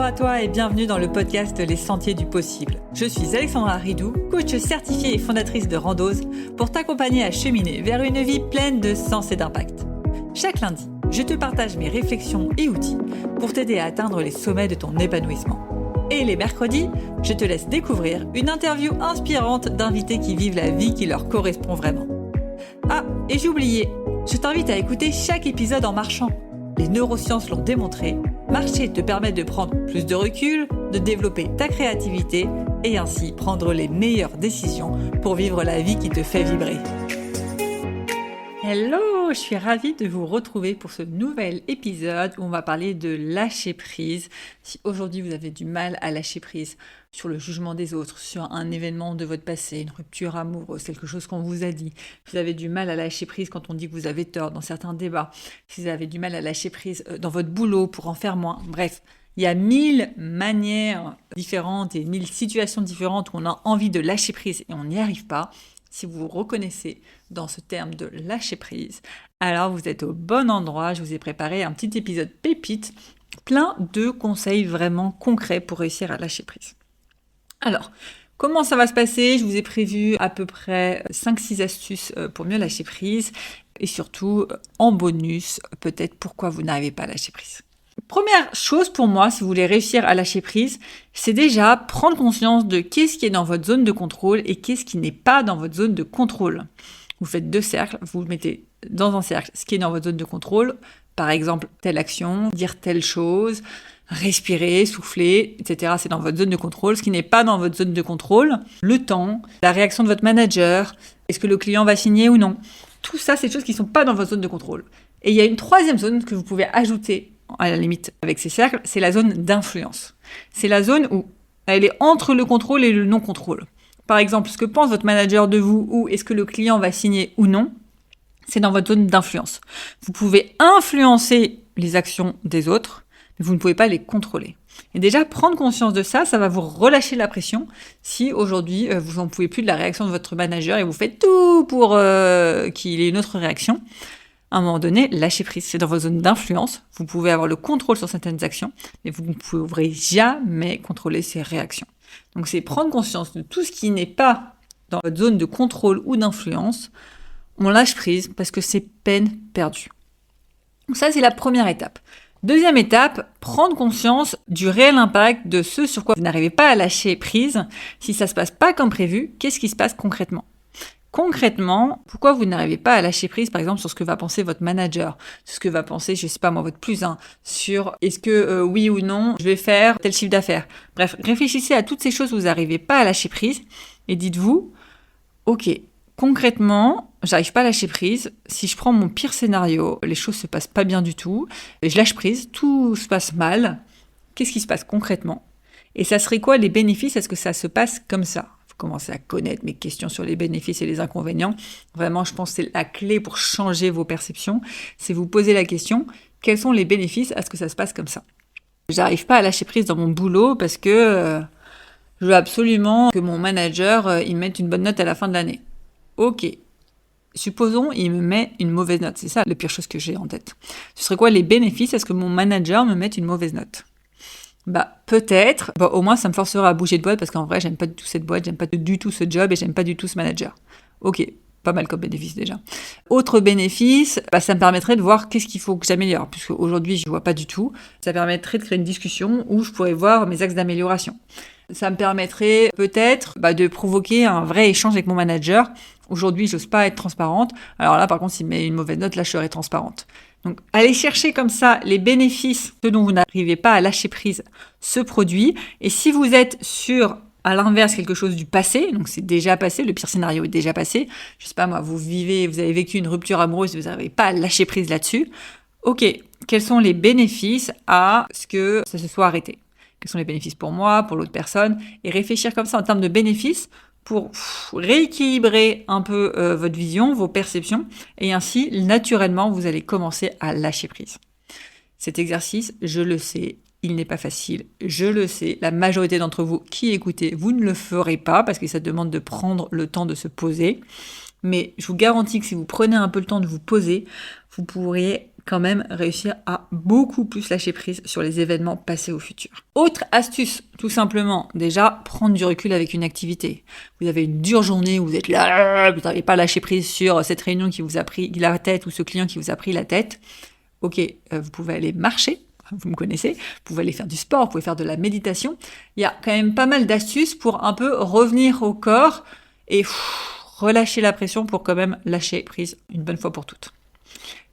Bonjour à toi et bienvenue dans le podcast Les Sentiers du Possible. Je suis Alexandra Ridou, coach certifiée et fondatrice de Randose, pour t'accompagner à cheminer vers une vie pleine de sens et d'impact. Chaque lundi, je te partage mes réflexions et outils pour t'aider à atteindre les sommets de ton épanouissement. Et les mercredis, je te laisse découvrir une interview inspirante d'invités qui vivent la vie qui leur correspond vraiment. Ah, et j'ai oublié, je t'invite à écouter chaque épisode en marchant. Les neurosciences l'ont démontré, marcher te permet de prendre plus de recul, de développer ta créativité et ainsi prendre les meilleures décisions pour vivre la vie qui te fait vibrer. Hello, je suis ravie de vous retrouver pour ce nouvel épisode où on va parler de lâcher prise. Si aujourd'hui vous avez du mal à lâcher prise sur le jugement des autres, sur un événement de votre passé, une rupture amoureuse, quelque chose qu'on vous a dit, si vous avez du mal à lâcher prise quand on dit que vous avez tort dans certains débats, si vous avez du mal à lâcher prise dans votre boulot pour en faire moins, bref, il y a 1000 manières différentes et 1000 situations différentes où on a envie de lâcher prise et on n'y arrive pas. Si vous vous reconnaissez dans ce terme de lâcher prise, alors vous êtes au bon endroit. Je vous ai préparé un petit épisode pépite, plein de conseils vraiment concrets pour réussir à lâcher prise. Alors, comment ça va se passer ? Je vous ai prévu à peu près 5-6 astuces pour mieux lâcher prise et surtout, en bonus, peut-être pourquoi vous n'arrivez pas à lâcher prise. Première chose pour moi, si vous voulez réussir à lâcher prise, c'est déjà prendre conscience de qu'est-ce qui est dans votre zone de contrôle et qu'est-ce qui n'est pas dans votre zone de contrôle. Vous faites 2 cercles, vous mettez dans un cercle ce qui est dans votre zone de contrôle, par exemple telle action, dire telle chose, respirer, souffler, etc. C'est dans votre zone de contrôle. Ce qui n'est pas dans votre zone de contrôle, le temps, la réaction de votre manager, est-ce que le client va signer ou non. Tout ça, c'est des choses qui ne sont pas dans votre zone de contrôle. Et il y a une troisième zone que vous pouvez ajouter à la limite avec ces cercles, c'est la zone d'influence. C'est la zone où elle est entre le contrôle et le non-contrôle. Par exemple, ce que pense votre manager de vous ou est-ce que le client va signer ou non, c'est dans votre zone d'influence. Vous pouvez influencer les actions des autres, mais vous ne pouvez pas les contrôler. Et déjà, prendre conscience de ça, ça va vous relâcher la pression si aujourd'hui, vous n'en pouvez plus de la réaction de votre manager et vous faites tout pour qu'il ait une autre réaction. À un moment donné, lâchez prise. C'est dans votre zone d'influence. Vous pouvez avoir le contrôle sur certaines actions, mais vous ne pourrez jamais contrôler ces réactions. Donc, c'est prendre conscience de tout ce qui n'est pas dans votre zone de contrôle ou d'influence. On lâche prise parce que c'est peine perdue. Donc ça, c'est la première étape. Deuxième étape, prendre conscience du réel impact de ce sur quoi vous n'arrivez pas à lâcher prise. Si ça ne se passe pas comme prévu, qu'est-ce qui se passe concrètement ? Concrètement, pourquoi vous n'arrivez pas à lâcher prise, par exemple, sur ce que va penser votre manager, sur ce que va penser, je sais pas moi, votre +1, sur est-ce que oui ou non, je vais faire tel chiffre d'affaires. Bref, réfléchissez à toutes ces choses où vous n'arrivez pas à lâcher prise et dites-vous, ok, concrètement, j'arrive pas à lâcher prise. Si je prends mon pire scénario, les choses se passent pas bien du tout, je lâche prise, tout se passe mal. Qu'est-ce qui se passe concrètement ? Et ça serait quoi les bénéfices ? Est-ce que ça se passe comme ça ? Commencer à connaître mes questions sur les bénéfices et les inconvénients. Vraiment, je pense que c'est la clé pour changer vos perceptions. C'est vous poser la question, quels sont les bénéfices à ce que ça se passe comme ça ? J'arrive pas à lâcher prise dans mon boulot parce que je veux absolument que mon manager il mette une bonne note à la fin de l'année. Ok. Supposons, il me met une mauvaise note. C'est ça la pire chose que j'ai en tête. Ce serait quoi les bénéfices à ce que mon manager me mette une mauvaise note ? Peut-être, au moins ça me forcera à bouger de boîte parce qu'en vrai j'aime pas du tout cette boîte, j'aime pas du tout ce job et j'aime pas du tout ce manager. Ok, pas mal comme bénéfice déjà. Autre bénéfice, ça me permettrait de voir qu'est-ce qu'il faut que j'améliore, puisque aujourd'hui je vois pas du tout. Ça permettrait de créer une discussion où je pourrais voir mes axes d'amélioration. Ça me permettrait peut-être de provoquer un vrai échange avec mon manager. Aujourd'hui, j'ose pas être transparente. Alors là, par contre, s'il met une mauvaise note, là, je serai transparente. Donc, allez chercher comme ça les bénéfices, ceux dont vous n'arrivez pas à lâcher prise, ce produit. Et si vous êtes sur, à l'inverse, quelque chose du passé, donc c'est déjà passé, le pire scénario est déjà passé. Je sais pas moi, vous avez vécu une rupture amoureuse, vous n'arrivez pas à lâcher prise là-dessus. Ok, quels sont les bénéfices à ce que ça se soit arrêté ? Quels sont les bénéfices pour moi, pour l'autre personne ? Et réfléchir comme ça en termes de bénéfices pour rééquilibrer un peu votre vision, vos perceptions, et ainsi, naturellement, vous allez commencer à lâcher prise. Cet exercice, je le sais, il n'est pas facile, je le sais, la majorité d'entre vous qui écoutez, vous ne le ferez pas, parce que ça demande de prendre le temps de se poser, mais je vous garantis que si vous prenez un peu le temps de vous poser, vous pourriez quand même réussir à beaucoup plus lâcher prise sur les événements passés au futur. Autre astuce, tout simplement, déjà, prendre du recul avec une activité. Vous avez une dure journée où vous êtes là, vous n'avez pas lâché prise sur cette réunion qui vous a pris la tête ou ce client qui vous a pris la tête. Ok, vous pouvez aller marcher, vous me connaissez, vous pouvez aller faire du sport, vous pouvez faire de la méditation. Il y a quand même pas mal d'astuces pour un peu revenir au corps et relâcher la pression pour quand même lâcher prise une bonne fois pour toutes.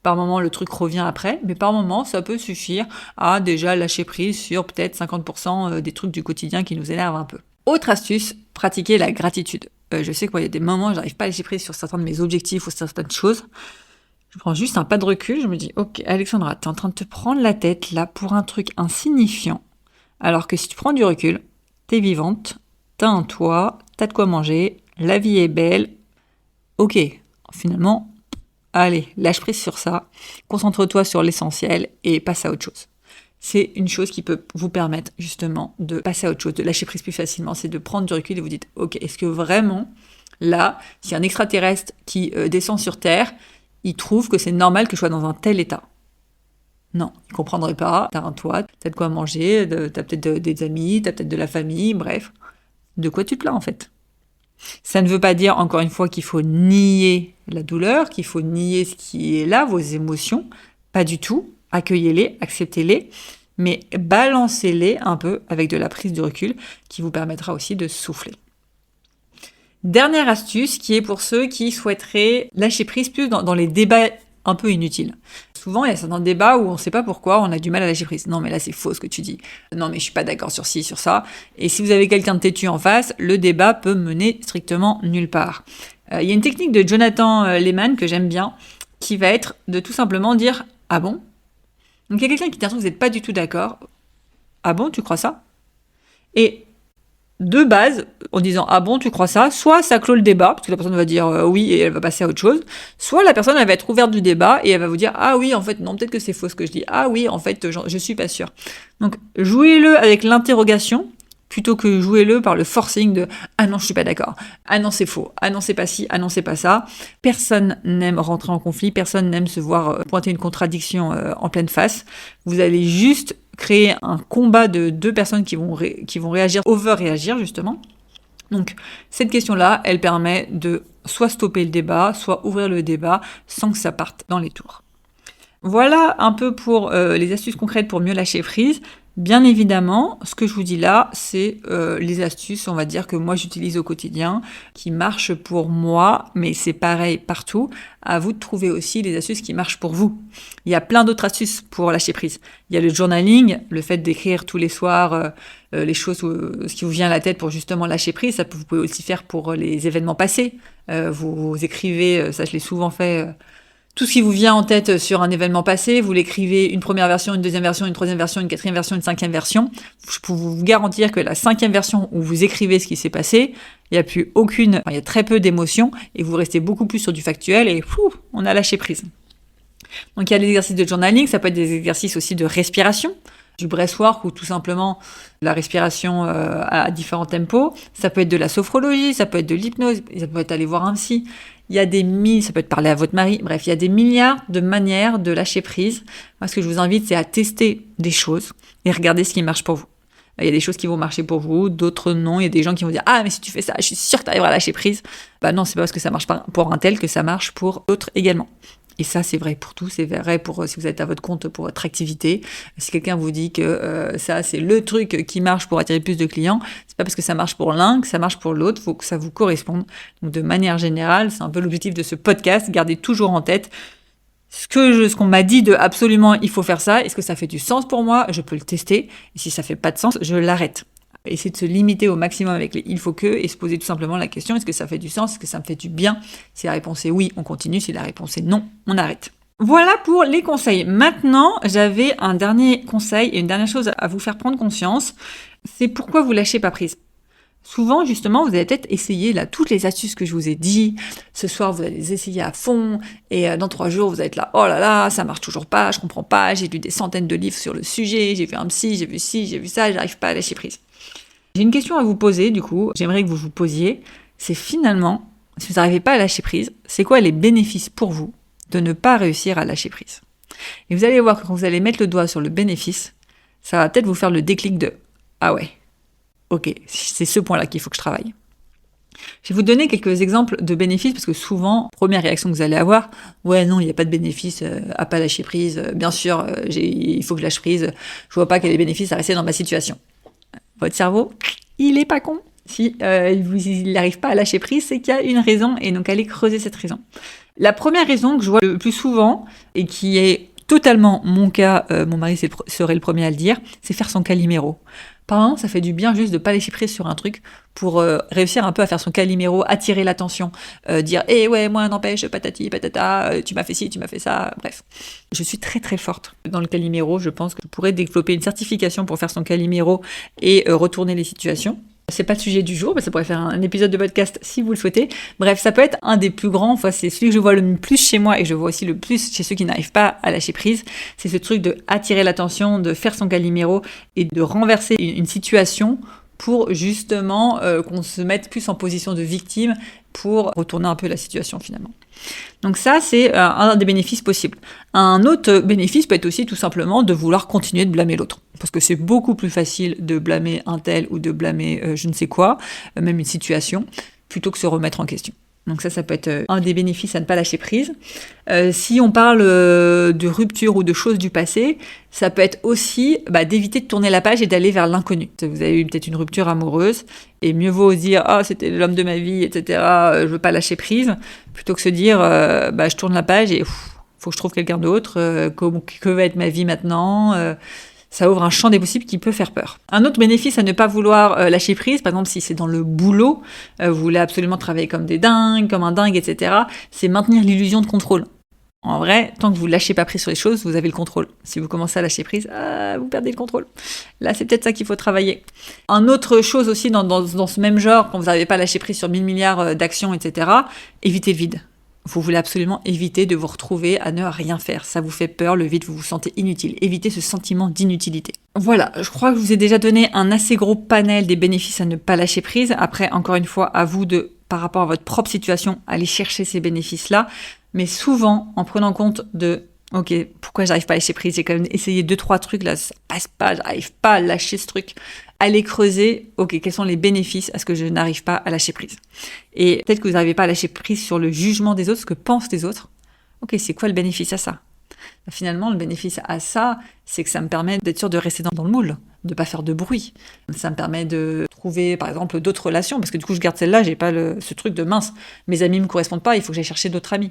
Par moment, le truc revient après, mais par moment, ça peut suffire à déjà lâcher prise sur peut-être 50% des trucs du quotidien qui nous énervent un peu. Autre astuce, pratiquer la gratitude. Je sais qu'il y a des moments où j'arrive pas à lâcher prise sur certains de mes objectifs ou certaines choses. Je prends juste un pas de recul, je me dis « Ok, Alexandra, t'es en train de te prendre la tête là pour un truc insignifiant, alors que si tu prends du recul, t'es vivante, t'as un toit, t'as de quoi manger, la vie est belle. Ok, finalement... Allez, lâche prise sur ça, concentre-toi sur l'essentiel et passe à autre chose. C'est une chose qui peut vous permettre justement de passer à autre chose, de lâcher prise plus facilement, c'est de prendre du recul et vous dites « Ok, est-ce que vraiment, là, si un extraterrestre qui descend sur Terre, il trouve que c'est normal que je sois dans un tel état ?» Non, il ne comprendrait pas, t'as un toit, t'as de quoi manger, t'as peut-être des amis, t'as peut-être de la famille, bref. De quoi tu te plains en fait ? Ça ne veut pas dire, encore une fois, qu'il faut nier la douleur, qu'il faut nier ce qui est là, vos émotions. Pas du tout. Accueillez-les, acceptez-les, mais balancez-les un peu avec de la prise de recul qui vous permettra aussi de souffler. Dernière astuce qui est pour ceux qui souhaiteraient lâcher prise plus dans les débats un peu inutiles. Souvent, il y a certains débats où on ne sait pas pourquoi on a du mal à lâcher prise. Non, mais là, c'est faux ce que tu dis. Non, mais je suis pas d'accord sur ci, sur ça. Et si vous avez quelqu'un de têtu en face, le débat peut mener strictement nulle part. Il y a une technique de Jonathan Lehman que j'aime bien, qui va être de tout simplement dire « Ah bon ?» Donc, il y a quelqu'un qui dit un truc, vous n'êtes pas du tout d'accord. « Ah bon, tu crois ça ?» Et de base, en disant « Ah bon, tu crois ça ?» Soit ça clôt le débat, parce que la personne va dire oui et elle va passer à autre chose. Soit la personne, elle va être ouverte du débat et elle va vous dire « Ah oui, en fait, non, peut-être que c'est faux ce que je dis. Ah oui, en fait, je suis pas sûre. » Donc, jouez-le avec l'interrogation, plutôt que jouez-le par le forcing de « Ah non, je suis pas d'accord. Ah non, c'est faux. Ah non, c'est pas ci. Ah non, c'est pas ça. » Personne n'aime rentrer en conflit. Personne n'aime se voir pointer une contradiction en pleine face. Vous allez juste créer un combat de deux personnes qui vont réagir, over-réagir justement. Donc, cette question-là, elle permet de soit stopper le débat, soit ouvrir le débat sans que ça parte dans les tours. Voilà un peu pour les astuces concrètes pour mieux lâcher prise. Bien évidemment, ce que je vous dis là, c'est les astuces, on va dire, que moi j'utilise au quotidien, qui marchent pour moi, mais c'est pareil partout. À vous de trouver aussi les astuces qui marchent pour vous. Il y a plein d'autres astuces pour lâcher prise. Il y a le journaling, le fait d'écrire tous les soirs les choses, ce qui vous vient à la tête pour justement lâcher prise. Ça, vous pouvez aussi faire pour les événements passés. Vous écrivez, ça je l'ai souvent fait... Tout ce qui vous vient en tête sur un événement passé, vous l'écrivez une première version, une deuxième version, une troisième version, une quatrième version, une cinquième version. Je peux vous garantir que la cinquième version où vous écrivez ce qui s'est passé, il y a très peu d'émotions et vous restez beaucoup plus sur du factuel et on a lâché prise. Donc il y a des exercices de journaling, ça peut être des exercices aussi de respiration, du breathwork ou tout simplement la respiration à différents tempos. Ça peut être de la sophrologie, ça peut être de l'hypnose, ça peut être aller voir un psy. Ça peut être parler à votre mari, bref, il y a des milliards de manières de lâcher prise. Moi, ce que je vous invite, c'est à tester des choses et regarder ce qui marche pour vous. Il y a des choses qui vont marcher pour vous, d'autres non. Il y a des gens qui vont dire « Ah, mais si tu fais ça, je suis sûre que tu arriveras à lâcher prise. » Bah non, c'est pas parce que ça marche pas pour un tel que ça marche pour d'autres également. Et ça, c'est vrai pour tout. C'est vrai pour si vous êtes à votre compte pour votre activité. Si quelqu'un vous dit que ça, c'est le truc qui marche pour attirer plus de clients, c'est pas parce que ça marche pour l'un que ça marche pour l'autre. Il faut que ça vous corresponde. Donc, de manière générale, c'est un peu l'objectif de ce podcast. Gardez toujours en tête ce qu'on m'a dit de absolument il faut faire ça. Est-ce que ça fait du sens pour moi? Je peux le tester. Et si ça fait pas de sens, je l'arrête. Essayer de se limiter au maximum avec les il faut que et se poser tout simplement la question, est-ce que ça fait du sens, est-ce que ça me fait du bien? Si la réponse est oui, on continue, si la réponse est non, on arrête. Voilà pour les conseils. Maintenant, j'avais un dernier conseil et une dernière chose à vous faire prendre conscience, c'est pourquoi vous lâchez pas prise. Souvent, justement, vous allez peut-être essayer là toutes les astuces que je vous ai dit. Ce soir, vous allez les essayer à fond. Et dans 3 jours, vous allez être là, oh là là, ça marche toujours pas, je comprends pas, j'ai lu des centaines de livres sur le sujet, j'ai vu un psy, j'ai vu ci, j'ai vu ça, j'arrive pas à lâcher prise. J'ai une question à vous poser, du coup, j'aimerais que vous vous posiez. C'est finalement, si vous n'arrivez pas à lâcher prise, c'est quoi les bénéfices pour vous de ne pas réussir à lâcher prise? Et vous allez voir que quand vous allez mettre le doigt sur le bénéfice, ça va peut-être vous faire le déclic de « Ah ouais, ok, c'est ce point-là qu'il faut que je travaille ». Je vais vous donner quelques exemples de bénéfices parce que souvent, première réaction que vous allez avoir, ouais non, il n'y a pas de bénéfice à pas lâcher prise. Bien sûr, il faut que je lâche prise. Je vois pas quel est le bénéfice à rester dans ma situation. Votre cerveau, il est pas con. Si il n'arrive pas à lâcher prise, c'est qu'il y a une raison et donc allez creuser cette raison. La première raison que je vois le plus souvent et qui est totalement mon cas, mon mari serait le premier à le dire, c'est faire son Calimero. Par exemple, ça fait du bien juste de pas lâcher prise sur un truc pour réussir un peu à faire son Calimero, attirer l'attention, dire « Eh ouais, moi n'empêche, patati, patata, tu m'as fait ci, tu m'as fait ça », bref. Je suis très très forte dans le Calimero, je pense que je pourrais développer une certification pour faire son Calimero et retourner les situations. C'est pas le sujet du jour, mais ça pourrait faire un épisode de podcast si vous le souhaitez. Bref, ça peut être un des plus grands, enfin, c'est celui que je vois le plus chez moi et je vois aussi le plus chez ceux qui n'arrivent pas à lâcher prise. C'est ce truc de attirer l'attention, de faire son Calimero et de renverser une situation pour justement qu'on se mette plus en position de victime pour retourner un peu la situation finalement. Donc ça, c'est un des bénéfices possibles. Un autre bénéfice peut être aussi tout simplement de vouloir continuer de blâmer l'autre. Parce que c'est beaucoup plus facile de blâmer un tel ou de blâmer je ne sais quoi, même une situation, plutôt que se remettre en question. Donc ça peut être un des bénéfices à ne pas lâcher prise. Si on parle de rupture ou de choses du passé, ça peut être aussi d'éviter de tourner la page et d'aller vers l'inconnu. Vous avez eu peut-être une rupture amoureuse, et mieux vaut se dire « Ah, c'était l'homme de ma vie, etc. Je veux pas lâcher prise », plutôt que se dire je tourne la page et faut que je trouve quelqu'un d'autre, que va être ma vie maintenant ça ouvre un champ des possibles qui peut faire peur. Un autre bénéfice à ne pas vouloir lâcher prise, par exemple si c'est dans le boulot, vous voulez absolument travailler comme un dingue, etc., c'est maintenir l'illusion de contrôle. En vrai, tant que vous ne lâchez pas prise sur les choses, vous avez le contrôle. Si vous commencez à lâcher prise, vous perdez le contrôle. Là, c'est peut-être ça qu'il faut travailler. Un autre chose aussi dans ce même genre, quand vous n'arrivez pas à lâcher prise sur 1000 milliards d'actions, etc., évitez le vide. Vous voulez absolument éviter de vous retrouver à ne rien faire. Ça vous fait peur, le vide, vous vous sentez inutile. Évitez ce sentiment d'inutilité. Voilà, je crois que je vous ai déjà donné un assez gros panel des bénéfices à ne pas lâcher prise. Après, encore une fois, à vous de, par rapport à votre propre situation, aller chercher ces bénéfices-là. Mais souvent, en prenant compte de « Ok, pourquoi j'arrive pas à lâcher prise ? J'ai quand même essayé 2-3 trucs, là, ça passe pas, j'arrive pas à lâcher ce truc. » Allez creuser, ok, quels sont les bénéfices à ce que je n'arrive pas à lâcher prise. Et peut-être que vous n'arrivez pas à lâcher prise sur le jugement des autres, ce que pensent les autres. Ok, c'est quoi le bénéfice à ça ? Finalement, le bénéfice à ça, c'est que ça me permet d'être sûr de rester dans le moule, de pas faire de bruit. Ça me permet de trouver, par exemple, d'autres relations, parce que du coup, je garde celle-là, j'ai pas ce truc de mince. Mes amis me correspondent pas, il faut que j'aille chercher d'autres amis.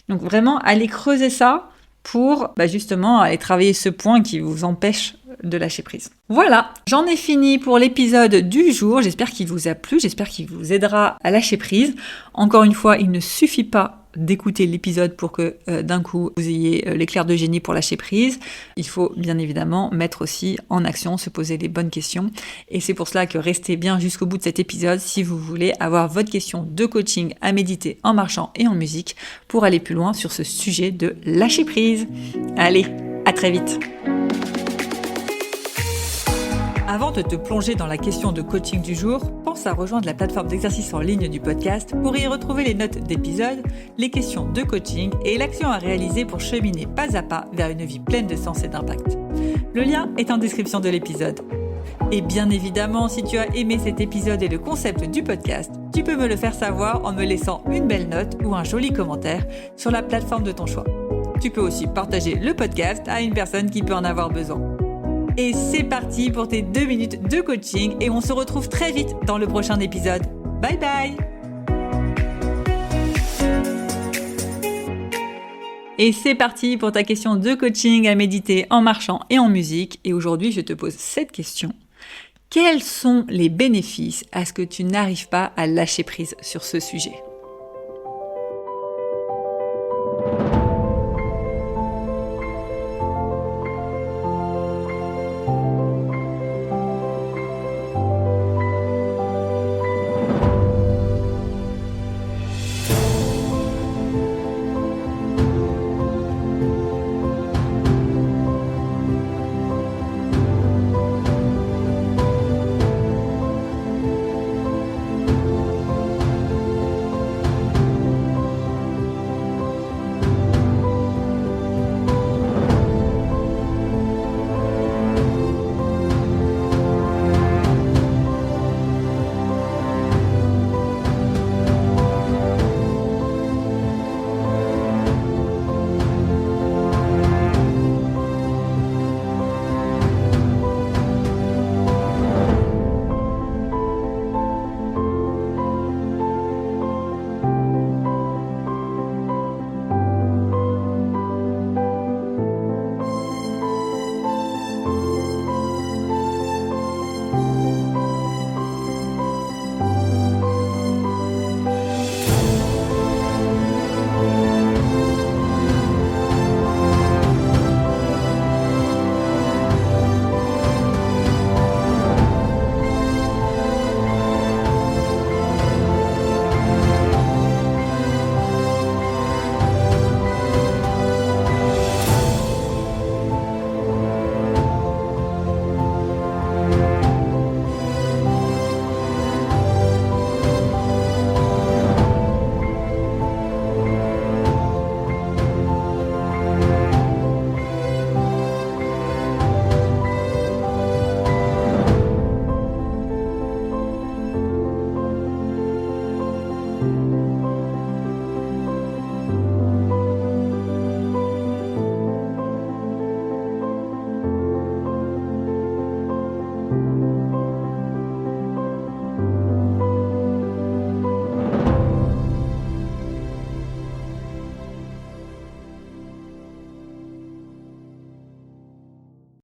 Donc vraiment, allez creuser ça pour justement aller travailler ce point qui vous empêche de lâcher prise. Voilà, j'en ai fini pour l'épisode du jour. J'espère qu'il vous a plu, j'espère qu'il vous aidera à lâcher prise. Encore une fois, il ne suffit pas d'écouter l'épisode pour que d'un coup vous ayez l'éclair de génie pour lâcher prise. Il faut bien évidemment mettre aussi en action, se poser les bonnes questions. Et c'est pour cela que restez bien jusqu'au bout de cet épisode si vous voulez avoir votre question de coaching à méditer en marchant et en musique pour aller plus loin sur ce sujet de lâcher prise. Allez, à très vite. Avant de te plonger dans la question de coaching du jour, pense à rejoindre la plateforme d'exercice en ligne du podcast pour y retrouver les notes d'épisode, les questions de coaching et l'action à réaliser pour cheminer pas à pas vers une vie pleine de sens et d'impact. Le lien est en description de l'épisode. Et bien évidemment, si tu as aimé cet épisode et le concept du podcast, tu peux me le faire savoir en me laissant une belle note ou un joli commentaire sur la plateforme de ton choix. Tu peux aussi partager le podcast à une personne qui peut en avoir besoin. Et c'est parti pour tes 2 minutes de coaching et on se retrouve très vite dans le prochain épisode. Bye bye! Et c'est parti pour ta question de coaching à méditer en marchant et en musique. Et aujourd'hui, je te pose cette question. Quels sont les bénéfices à ce que tu n'arrives pas à lâcher prise sur ce sujet ?